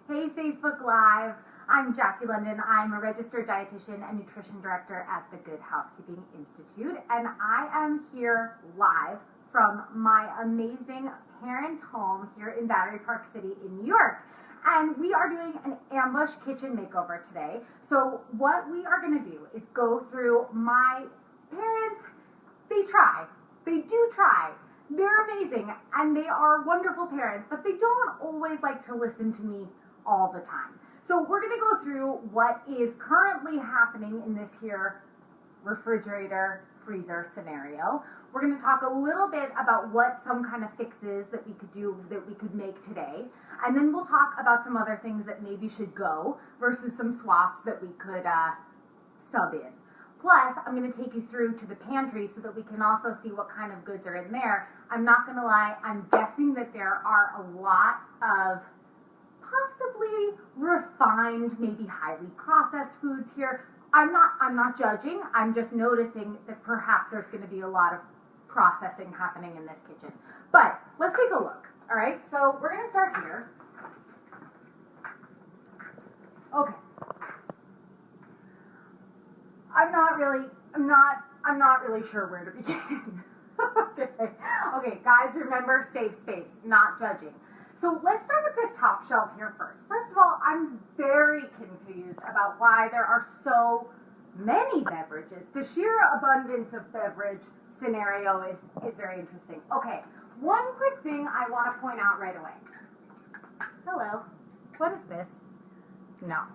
Hey Facebook Live, I'm Jackie London. I'm a registered dietitian and nutrition director at the Good Housekeeping Institute, and I am here live from my amazing parents' home here in Battery Park City in New York. And we are doing an ambush kitchen makeover today. So what we are going to do is go through my parents. They do try. They're amazing and they are wonderful parents, but they don't always like to listen to me all the time. So we're going to go through what is currently happening in this here refrigerator freezer scenario. We're going to talk a little bit about what some kind of fixes that we could do, that we could make today. And then we'll talk about some other things that maybe should go versus some swaps that we could sub in. Plus, I'm going to take you through to the pantry so that we can also see what kind of goods are in there. I'm not going to lie, I'm guessing that there are a lot of possibly refined, maybe highly processed foods here. I'm not judging. I'm just noticing that perhaps there's going to be a lot of processing happening in this kitchen. But let's take a look. All right, so we're going to start here. Okay. I'm not really sure where to begin. Okay, guys, remember, safe space, not judging. So let's start with this top shelf here first. First of all, I'm very confused about why there are so many beverages. The sheer abundance of beverage scenario is very interesting. Okay, one quick thing I want to point out right away. Hello, what is this? No.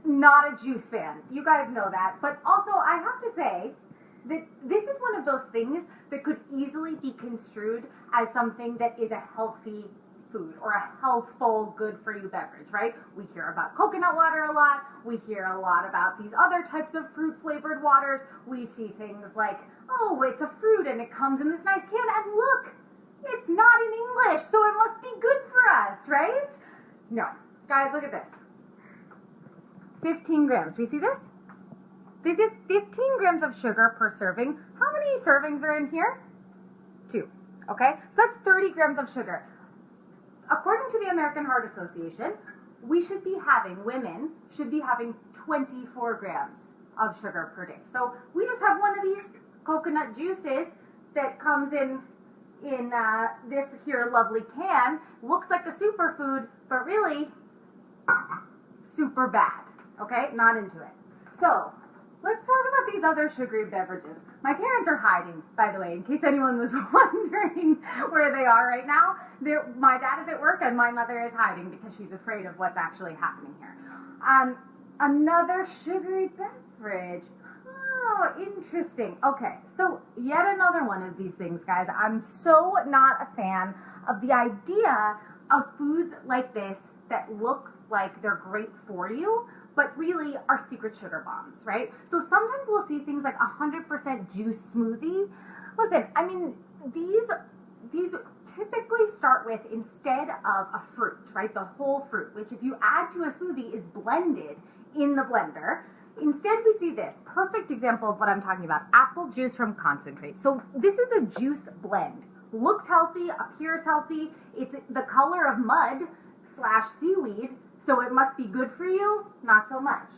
Not a juice fan. You guys know that. But also, I have to say that this is one of those things that could easily be construed as something that is a healthy food or a healthful, good for you beverage, right? We hear about coconut water a lot. We hear a lot about these other types of fruit flavored waters. We see things like, oh, it's a fruit and it comes in this nice can, and look, it's not in English, so it must be good for us, right? No. Guys, look at this. 15 grams. Do you see this? This is 15 grams of sugar per serving. How many servings are in here? 2. Okay? So that's 30 grams of sugar. According to the American Heart Association, women should be having 24 grams of sugar per day. So we just have one of these coconut juices that comes in this here lovely can. Looks like a superfood, but really super bad. Okay, not into it. So let's talk about these other sugary beverages. My parents are hiding, by the way, in case anyone was wondering where they are right now. My dad is at work and my mother is hiding because she's afraid of what's actually happening here. Another sugary beverage. Oh, interesting. Okay, so yet another one of these things, guys. I'm so not a fan of the idea of foods like this that look like they're great for you, but really are secret sugar bombs, right? So sometimes we'll see things like 100% juice smoothie. Listen, I mean, these typically start with, instead of a fruit, right? The whole fruit, which if you add to a smoothie is blended in the blender. Instead, we see this perfect example of what I'm talking about, apple juice from concentrate. So this is a juice blend. Looks healthy, appears healthy. It's the color of mud / seaweed. So it must be good for you? Not so much.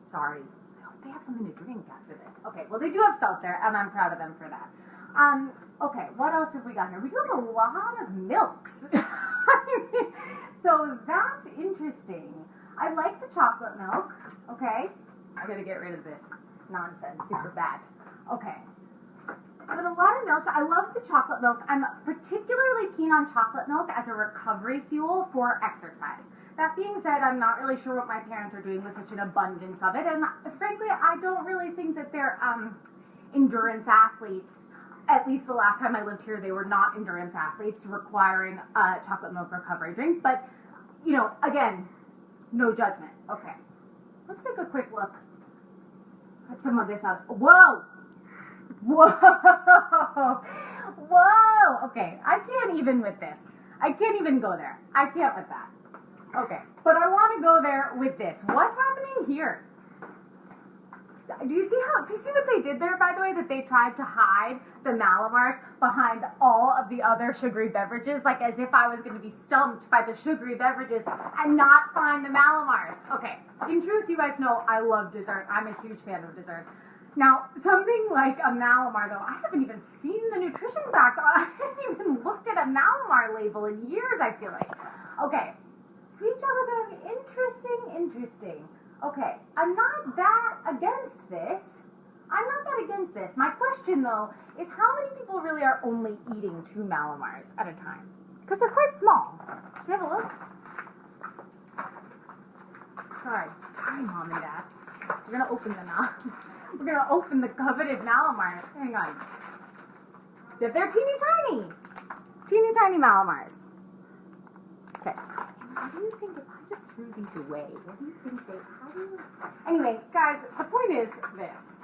Sorry. I hope they have something to drink after this. Okay, well, they do have seltzer, and I'm proud of them for that. Okay, what else have we got here? We do have a lot of milks. So that's interesting. I like the chocolate milk. Okay. I gotta get rid of this nonsense. Super bad. Okay. But a lot of milks, I love the chocolate milk. I'm particularly keen on chocolate milk as a recovery fuel for exercise. That being said, I'm not really sure what my parents are doing with such an abundance of it, and frankly, I don't really think that they're endurance athletes. At least the last time I lived here, they were not endurance athletes requiring a chocolate milk recovery drink, but, you know, again, no judgment. Okay, let's take a quick look at some of this up. Whoa! Okay, I can't even with this. I can't even go there. I can't with that. Okay, but I want to go there with this. What's happening here? Do you see what they did there, by the way, that they tried to hide the Malamars behind all of the other sugary beverages, like as if I was going to be stumped by the sugary beverages and not find the Malamars. Okay, in truth, you guys know I love dessert. I'm a huge fan of dessert. Now, something like a Malamar, though, I haven't even seen the nutrition facts on. I haven't even looked at a Malamar label in years, I feel like. Okay, sweet chocolate, interesting. Okay, I'm not that against this. My question, though, is how many people really are only eating 2 Malamars at a time? Because they're quite small. Can you have a look? Sorry, Mom and Dad. We're gonna open them now. We're gonna open the coveted Malamars. Hang on. They're teeny tiny Malamars. Okay. What do you think if I just threw these away? What do you think Anyway, guys, the point is this.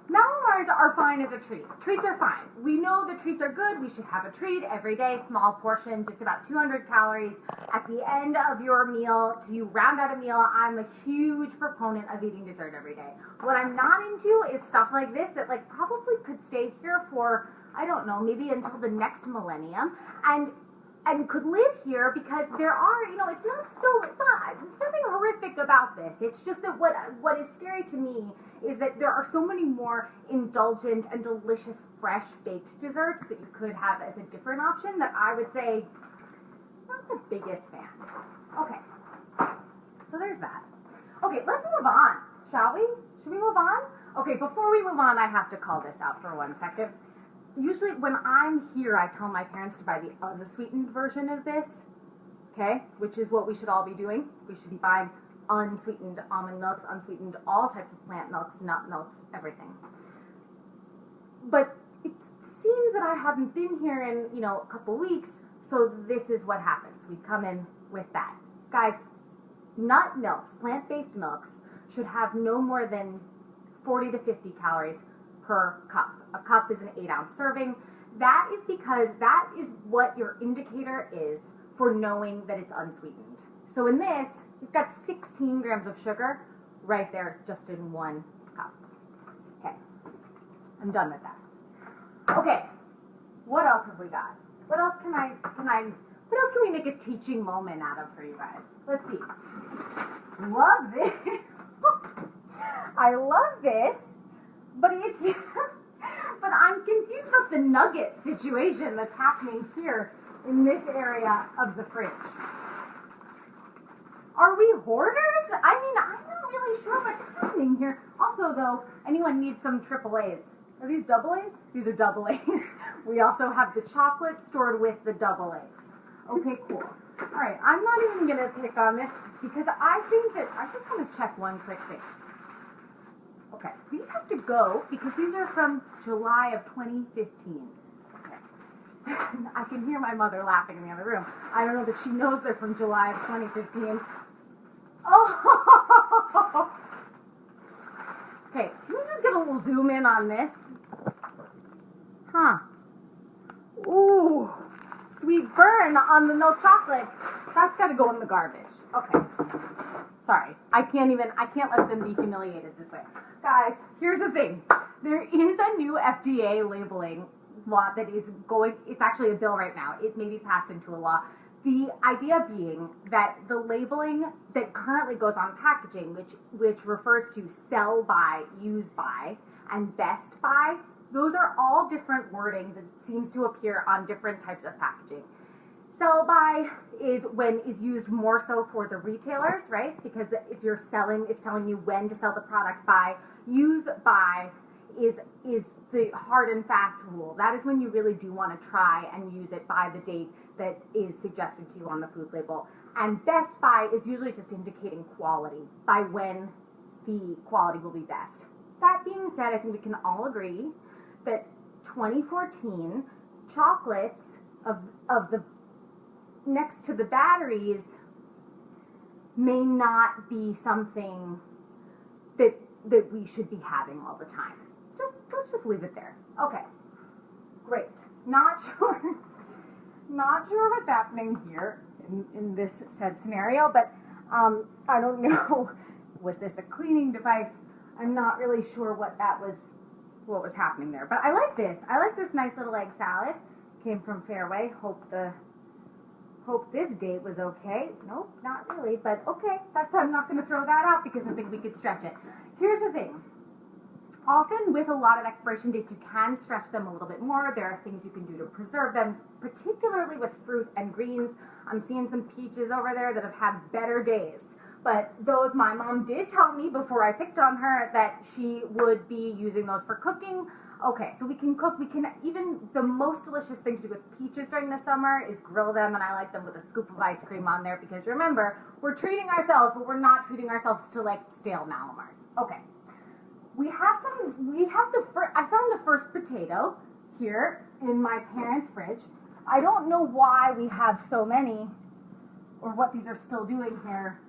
Malamars are fine as a treat. Treats are fine. We know that treats are good. We should have a treat every day, small portion, just about 200 calories. At the end of your meal, to round out a meal, I'm a huge proponent of eating dessert every day. What I'm not into is stuff like this that probably could stay here for, I don't know, maybe until the next millennium. And could live here because there are, it's nothing horrific about this. It's just that what is scary to me is that there are so many more indulgent and delicious fresh baked desserts that you could have as a different option that I would say, not the biggest fan. Okay, so there's that. Okay, let's move on, shall we? Should we move on? Okay, before we move on, I have to call this out for 1 second. Usually when I'm here, I tell my parents to buy the unsweetened version of this, okay? Which is what we should all be doing. We should be buying unsweetened almond milks, unsweetened all types of plant milks, nut milks, everything. But it seems that I haven't been here in, a couple weeks, so this is what happens. We come in with that. Guys, nut milks, plant-based milks, should have no more than 40 to 50 calories per cup. A cup is an 8-ounce serving. That is because that is what your indicator is for knowing that it's unsweetened. So in this, we've got 16 grams of sugar right there just in 1 cup. Okay, I'm done with that. Okay, what else have we got? What else what else can we make a teaching moment out of for you guys? Let's see. Love this. I love this. But but I'm confused about the nugget situation that's happening here in this area of the fridge. Are we hoarders? I mean, I'm not really sure what's happening here. Also, though, anyone needs some AAAs? Are these double A's? These are double A's. We also have the chocolate stored with the double A's. Okay, cool. All right, I'm not even going to pick on this because I think that I just want to check one quick thing. Okay, these have to go because these are from July of 2015. Okay. I can hear my mother laughing in the other room. I don't know that she knows they're from July of 2015. Oh! Okay, can we just get a little zoom in on this? Huh. Ooh, sweet burn on the milk chocolate. That's got to go in the garbage. Okay. Sorry, I can't let them be humiliated this way. Guys, here's the thing. There is a new FDA labeling law that is it's actually a bill right now. It may be passed into a law. The idea being that the labeling that currently goes on packaging, which refers to sell by, use by, and best by, those are all different wording that seems to appear on different types of packaging. Sell by is used more so for the retailers, right? Because if you're selling, it's telling you when to sell the product by. Use by is the hard and fast rule. That is when you really do want to try and use it by the date that is suggested to you on the food label. And best by is usually just indicating quality, by when the quality will be best. That being said, I think we can all agree that 2014 chocolates of the next to the batteries may not be something that we should be having all the time. Let's just leave it there. Okay, great. Not sure what's happening here in this said scenario, but I don't know. Was this a cleaning device? I'm not really sure what was happening there. But I like this. I like this nice little egg salad. Came from Fairway. Hope this date was okay. Nope, not really, but okay. I'm not going to throw that out because I think we could stretch it. Here's the thing. Often with a lot of expiration dates, you can stretch them a little bit more. There are things you can do to preserve them, particularly with fruit and greens. I'm seeing some peaches over there that have had better days. But those, my mom did tell me before I picked on her that she would be using those for cooking. Okay, so we can cook, even the most delicious thing to do with peaches during the summer is grill them, and I like them with a scoop of ice cream on there because remember, we're treating ourselves, but we're not treating ourselves to like stale Malamars. Okay, I found the first potato here in my parents' fridge. I don't know why we have so many, or what these are still doing here,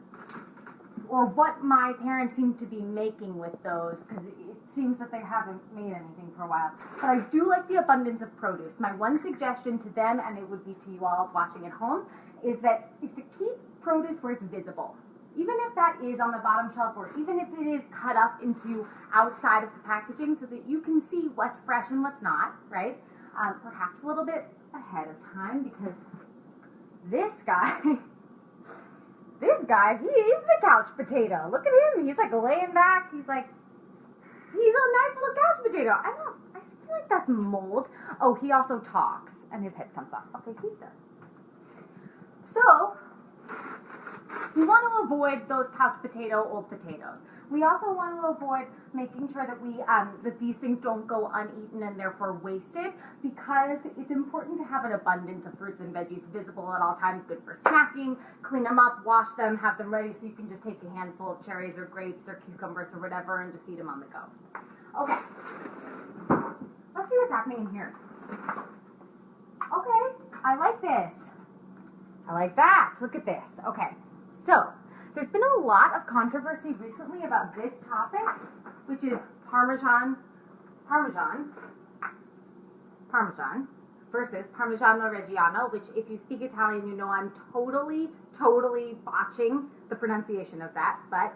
or what my parents seem to be making with those, because it seems that they haven't made anything for a while. But I do like the abundance of produce. My one suggestion to them, and it would be to you all watching at home, is to keep produce where it's visible. Even if that is on the bottom shelf, or even if it is cut up into outside of the packaging so that you can see what's fresh and what's not, right? Perhaps a little bit ahead of time, because this guy... This guy, he is the couch potato. Look at him. He's like laying back. He's a nice little couch potato. I feel like that's mold. Oh, he also talks and his head comes off. Okay, he's done. So, we want to avoid those couch potato old potatoes. We also want to avoid making sure that that these things don't go uneaten and therefore wasted, because it's important to have an abundance of fruits and veggies visible at all times. Good for snacking. Clean them up, wash them, have them ready so you can just take a handful of cherries or grapes or cucumbers or whatever and just eat them on the go. Okay, let's see what's happening in here. Okay, I like this. I like that. Look at this. Okay, so there's been a lot of controversy recently about this topic, which is Parmesan versus Parmigiano Reggiano, which if you speak Italian, you know I'm totally botching the pronunciation of that, but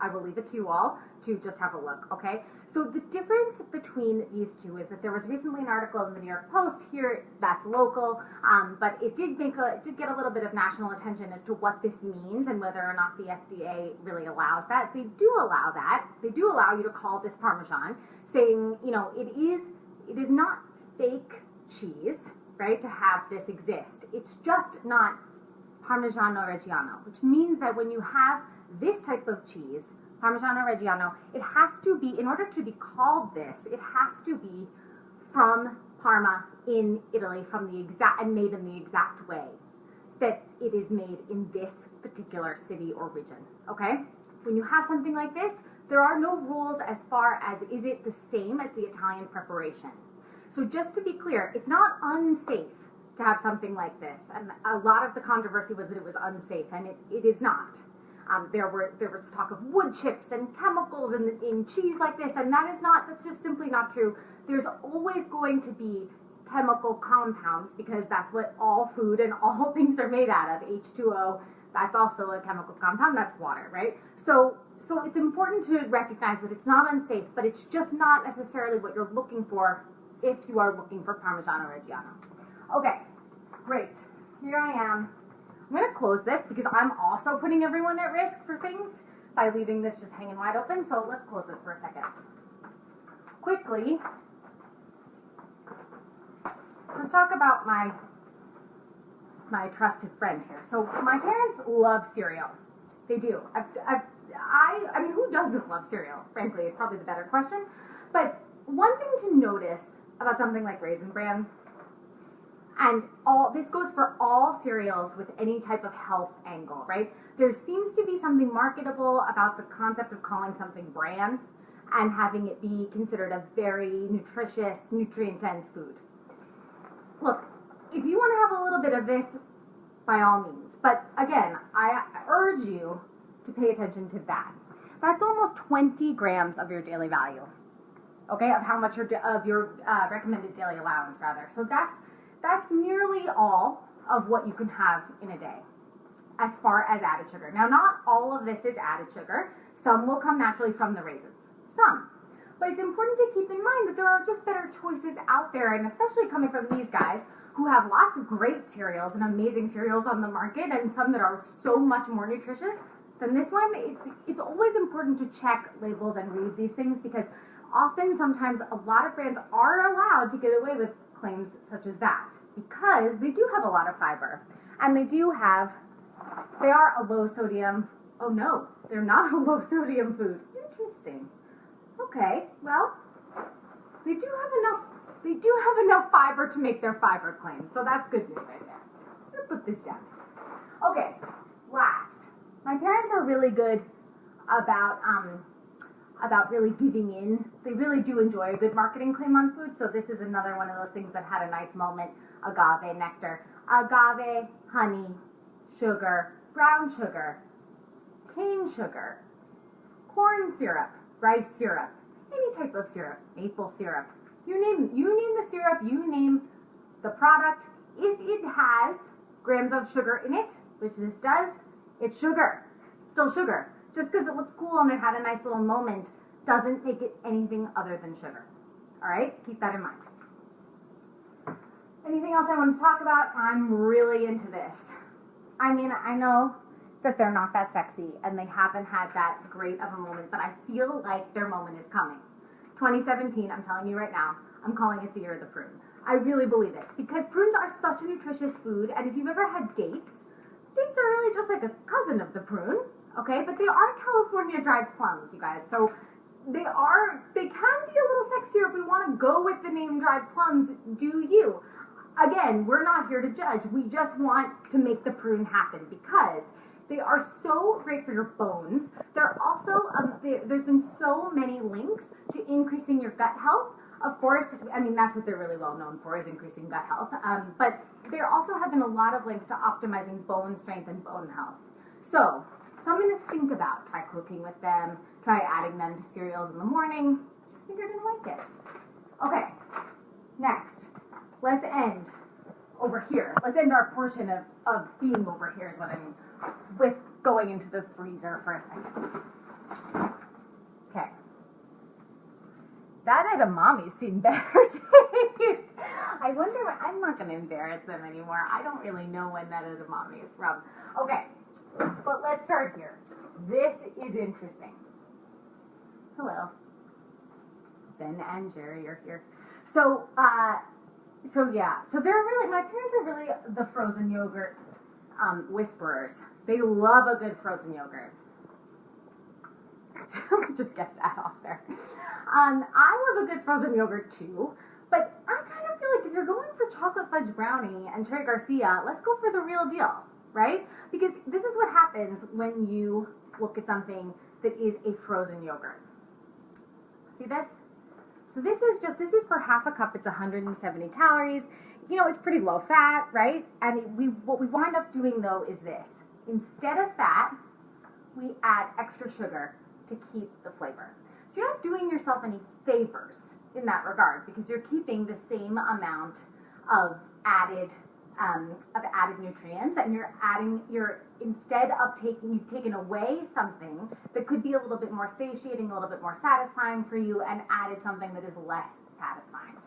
I will leave it to you all to just have a look, okay? So the difference between these two is that there was recently an article in the New York Post here that's local, but it did get a little bit of national attention as to what this means and whether or not the FDA really allows that. They do allow that. They do allow you to call this Parmesan, saying, you know, it is not fake cheese, right, to have this exist. It's just not Parmigiano Reggiano, which means that when you have this type of cheese, Parmigiano Reggiano, it has to be, in order to be called this, it has to be from Parma in Italy, and made in the exact way that it is made in this particular city or region, okay? When you have something like this, there are no rules as far as is it the same as the Italian preparation. So just to be clear, it's not unsafe to have something like this. And a lot of the controversy was that it was unsafe, and it is not. There was talk of wood chips and chemicals in cheese like this, and that's just simply not true. There's always going to be chemical compounds, because that's what all food and all things are made out of. H2O, that's also a chemical compound, that's water, right? So it's important to recognize that it's not unsafe, but it's just not necessarily what you're looking for if you are looking for Parmigiano Reggiano. Okay, great. Here I am. I'm going to close this because I'm also putting everyone at risk for things by leaving this just hanging wide open. So let's close this for a second. Quickly, let's talk about my trusted friend here. So my parents love cereal. They do. I mean, who doesn't love cereal, frankly, is probably the better question. But one thing to notice about something like Raisin Bran, and this goes for all cereals with any type of health angle, right? There seems to be something marketable about the concept of calling something bran and having it be considered a very nutritious, nutrient-dense food. Look, if you want to have a little bit of this, by all means. But again, I urge you to pay attention to that. That's almost 20 grams of your daily value, okay, of how much of your recommended daily allowance, rather. So that's nearly all of what you can have in a day as far as added sugar. Now, not all of this is added sugar. Some will come naturally from the raisins, some. But it's important to keep in mind that there are just better choices out there, and especially coming from these guys who have lots of great cereals and amazing cereals on the market, and some that are so much more nutritious than this one. It's always important to check labels and read these things, because often, sometimes, a lot of brands are allowed to get away with claims such as that, because they do have a lot of fiber, and they are a low sodium. Oh no, they're not a low sodium food. Interesting. Okay, well, they do have enough fiber to make their fiber claims, so that's good news right there. I'm gonna put this down. Okay, last. My parents are really good about really giving in. They really do enjoy a good marketing claim on food, so this is another one of those things that had a nice moment. Agave nectar. Agave, honey, sugar, brown sugar, cane sugar, corn syrup, rice syrup, any type of syrup, maple syrup. You name the syrup, you name the product. If it has grams of sugar in it, which this does, it's sugar. It's still sugar. Just because it looks cool and it had a nice little moment doesn't make it anything other than sugar. All right, keep that in mind. Anything else I want to talk about? I'm really into this. I mean, I know that they're not that sexy and they haven't had that great of a moment, but I feel like their moment is coming. 2017, I'm telling you right now, I'm calling it the year of the prune. I really believe it, because prunes are such a nutritious food, and if you've ever had dates are really just like a cousin of the prune, okay? But they are California dried plums, you guys, so they can be a little sexier if we want to go with the name dried plums. Do you? Again, we're not here to judge. We just want to make the prune happen, because they are so great for your bones. They're also, there's been so many links to increasing your gut health. Of course, I mean, that's what they're really well known for, is increasing gut health. But there also have been a lot of links to optimizing bone strength and bone health. So something to think about. Try cooking with them. Try adding them to cereals in the morning. I think you're going to like it. Okay, next, let's end over here. Let's end our portion of being over here, is what I mean, with going into the freezer for a second. Okay. That edamame's seen better days. I wonder, I'm not going to embarrass them anymore. I don't really know when that edamame is from. Okay, but let's start here. This is interesting. Hello. Ben and Jerry are here. So they're really, my parents are really the frozen yogurt whisperers. They love a good frozen yogurt. Just get that off there. I love a good frozen yogurt too, but I kind of feel like if you're going for chocolate fudge brownie and Cherry Garcia, let's go for the real deal, right? Because this is what happens when you look at something that is a frozen yogurt. See this? So this is for half a cup. It's 170 calories. You know, it's pretty low fat, right? And what we wind up doing though is this. Instead of fat, we add extra sugar to keep the flavor. So you're not doing yourself any favors in that regard, because you're keeping the same amount of added nutrients, and you've taken away something that could be a little bit more satiating, a little bit more satisfying for you, and added something that is less satisfying.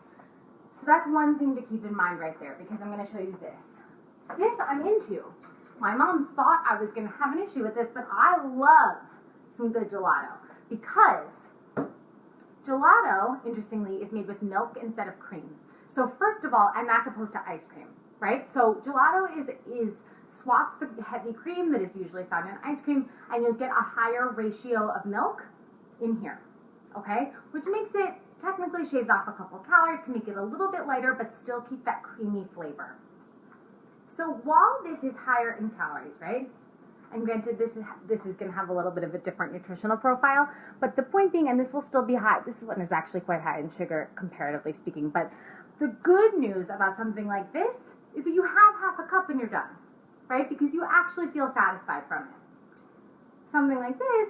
So that's one thing to keep in mind right there, because I'm going to show you this. This I'm into. My mom thought I was going to have an issue with this, but I love some good gelato, because gelato, interestingly, is made with milk instead of cream. So first of all, and that's opposed to ice cream, right? So gelato is swaps the heavy cream that is usually found in ice cream, and you'll get a higher ratio of milk in here, okay? Which makes it, technically shaves off a couple calories, can make it a little bit lighter, but still keep that creamy flavor. So while this is higher in calories, right? And granted, this is going to have a little bit of a different nutritional profile, but the point being, and this will still be high, this one is actually quite high in sugar, comparatively speaking, but the good news about something like this is that you have half a cup and you're done, right? Because you actually feel satisfied from it. Something like this,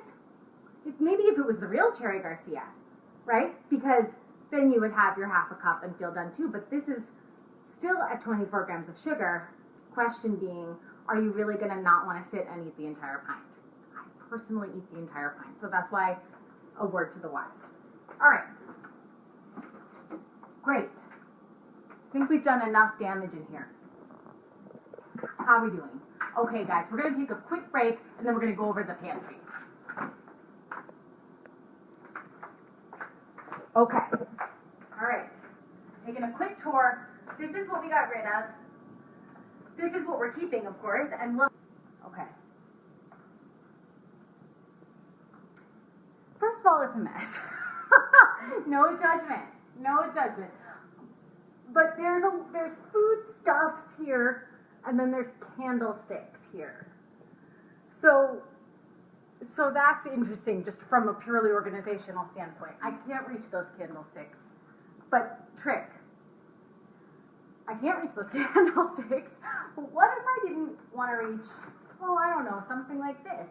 maybe if it was the real Cherry Garcia, right? Because then you would have your half a cup and feel done too, but this is still at 24 grams of sugar. Question being, are you really going to not want to sit and eat the entire pint? I personally eat the entire pint, so that's why a word to the wise. All right. Great. I think we've done enough damage in here. How are we doing? Okay, guys, we're going to take a quick break, and then we're going to go over the pantry. Okay. All right. Taking a quick tour. This is what we got rid of. This is what we're keeping, of course, and look. Okay. First of all, it's a mess. No judgment. No judgment. But there's foodstuffs here, and then there's candlesticks here. So that's interesting, just from a purely organizational standpoint. I can't reach those candlesticks. But trick. I can't reach those candlesticks. But what if I didn't want to reach, I don't know, something like this?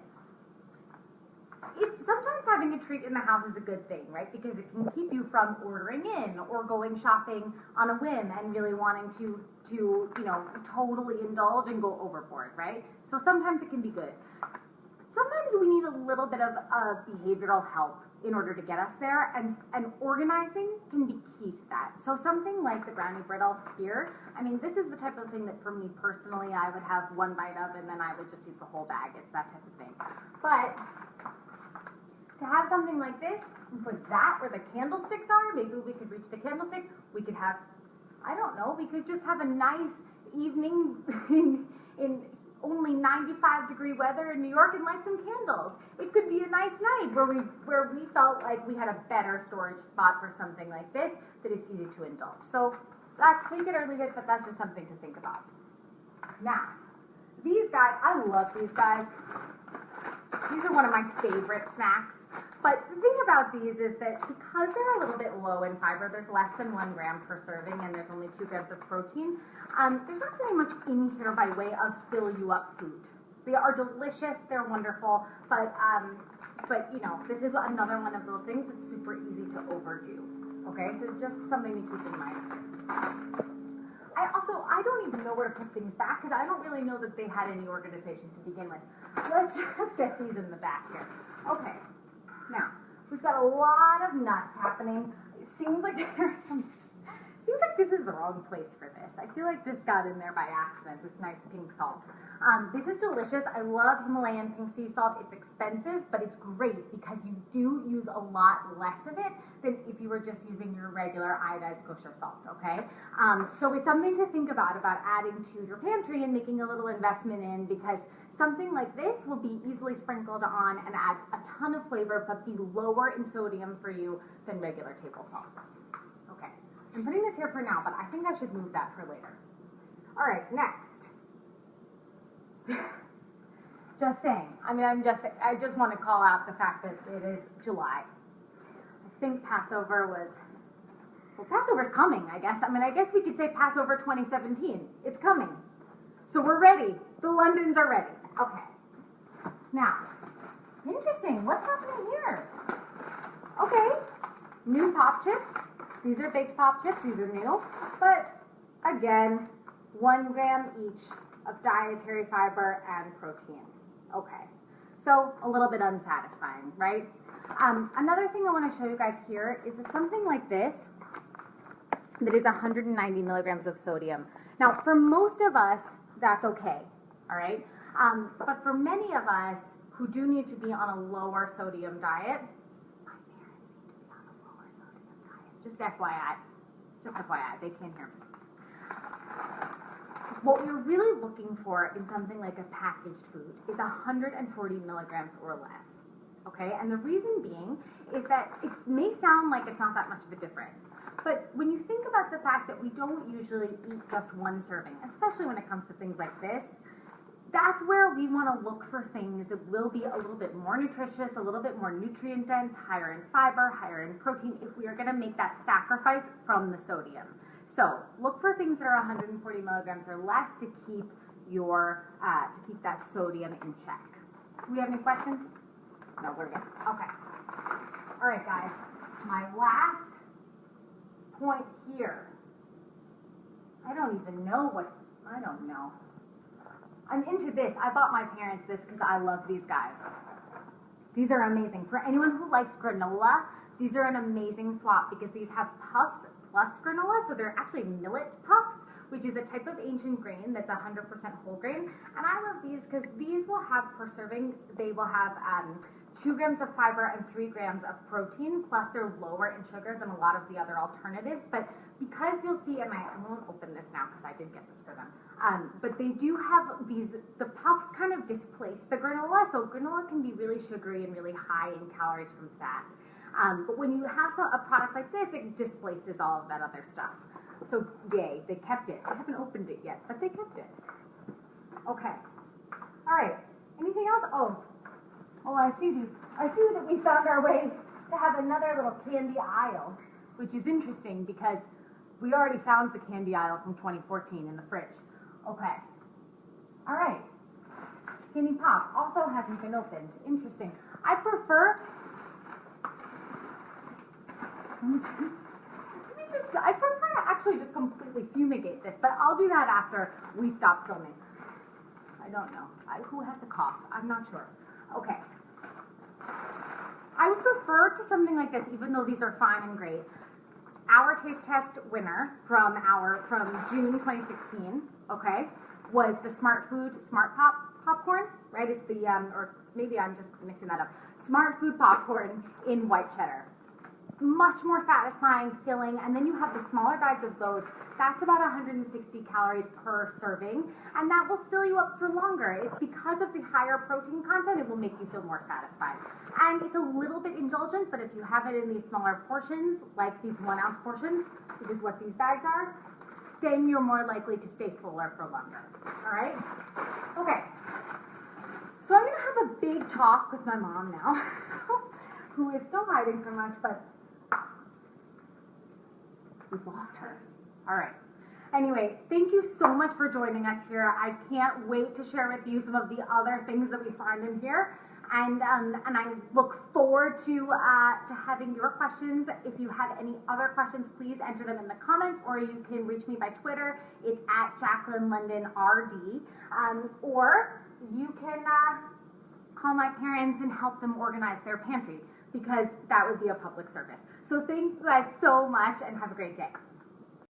Sometimes having a treat in the house is a good thing, right? Because it can keep you from ordering in or going shopping on a whim and really wanting to totally indulge and go overboard, right? So sometimes it can be good. Sometimes we need a little bit of behavioral help in order to get us there, and organizing can be key to that. So something like the brownie brittle here, I mean, this is the type of thing that for me personally, I would have one bite of and then I would just eat the whole bag. It's that type of thing. But to have something like this, and put that where the candlesticks are, maybe we could reach the candlesticks, we could have, I don't know, we could just have a nice evening in only 95-degree weather in New York and light some candles. It could be a nice night where we felt like we had a better storage spot for something like this that is easy to indulge. So that's take it or leave it, but that's just something to think about. Now, these guys, I love these guys. These are one of my favorite snacks. But the thing about these is that because they're a little bit low in fiber, there's less than 1 gram per serving and there's only 2 grams of protein, there's not really much in here by way of fill you up food. They are delicious, they're wonderful, but this is another one of those things that's super easy to overdo. Okay, so just something to keep in mind. I don't even know where to put things back because I don't really know that they had any organization to begin with. Let's just get these in the back here. Okay, now we've got a lot of nuts happening. It seems like this is the wrong place for this. I feel like this got in there by accident, this nice pink salt. This is delicious. I love Himalayan pink sea salt. It's expensive, but it's great because you do use a lot less of it than if you were just using your regular iodized kosher salt, okay? So it's something to think about adding to your pantry and making a little investment in, because something like this will be easily sprinkled on and add a ton of flavor, but be lower in sodium for you than regular table salt. Okay, I'm putting this here for now, but I think I should move that for later. All right, next. Just saying. I mean, I just want to call out the fact that it is July. I think Passover's coming, I guess. I mean, I guess we could say Passover 2017. It's coming. So we're ready. The Londons are ready. Okay. Now, interesting. What's happening here? Okay. New pop chips. These are baked pop chips. These are new. But, again, 1 gram each of dietary fiber and protein. Okay, so a little bit unsatisfying, right? Another thing I want to show you guys here is that something like this, that is 190 milligrams of sodium. Now, for most of us, that's okay, all right? But for many of us who do need to be on a lower sodium diet, my parents need to be on a lower sodium diet. Just FYI, they can't hear me. What we're really looking for in something like a packaged food is 140 milligrams or less, okay? And the reason being is that it may sound like it's not that much of a difference, but when you think about the fact that we don't usually eat just 1 serving, especially when it comes to things like this, that's where we want to look for things that will be a little bit more nutritious, a little bit more nutrient dense, higher in fiber, higher in protein, if we are going to make that sacrifice from the sodium. So look for things that are 140 milligrams or less to keep that sodium in check. Do we have any questions? No, we're good. Okay. All right, guys. My last point here. I don't know. I'm into this. I bought my parents this because I love these guys. These are amazing. For anyone who likes granola, these are an amazing swap because these have puffs plus granola, so they're actually millet puffs, which is a type of ancient grain that's 100% whole grain. And I love these because these will have per serving, they will have 2 grams of fiber and 3 grams of protein, plus they're lower in sugar than a lot of the other alternatives. But because you'll see, and I won't open this now because I did get this for them, but they do have these, the puffs kind of displace the granola, so granola can be really sugary and really high in calories from fat. But when you have a product like this, it displaces all of that other stuff. So yay, they kept it. I haven't opened it yet, but they kept it. Okay. All right. Anything else? Oh, I see these. I see that we found our way to have another little candy aisle, which is interesting because we already found the candy aisle from 2014 in the fridge. Okay. All right. Skinny Pop also hasn't been opened. Interesting. I prefer to actually just completely fumigate this, but I'll do that after we stop filming. I don't know. Who has a cough? I'm not sure. Okay. I would prefer to something like this, even though these are fine and great. Our taste test winner from June 2016, okay, was the Smart Food Smart Pop popcorn, right? It's the, or maybe I'm just mixing that up. Smart Food popcorn in white cheddar. Much more satisfying, filling, and then you have the smaller bags of those. That's about 160 calories per serving, and that will fill you up for longer. Because of the higher protein content, it will make you feel more satisfied. And it's a little bit indulgent, but if you have it in these smaller portions, like these 1 ounce portions, which is what these bags are, then you're more likely to stay fuller for longer. All right? Okay. So I'm gonna have a big talk with my mom now, who is still hiding from us, but we've lost her. All right. Anyway, thank you so much for joining us here. I can't wait to share with you some of the other things that we find in here. And I look forward to having your questions. If you have any other questions, please enter them in the comments, or you can reach me by Twitter. It's at Jacqueline London RD. Or you can call my parents and help them organize their pantry, because that would be a public service. So thank you guys so much and have a great day.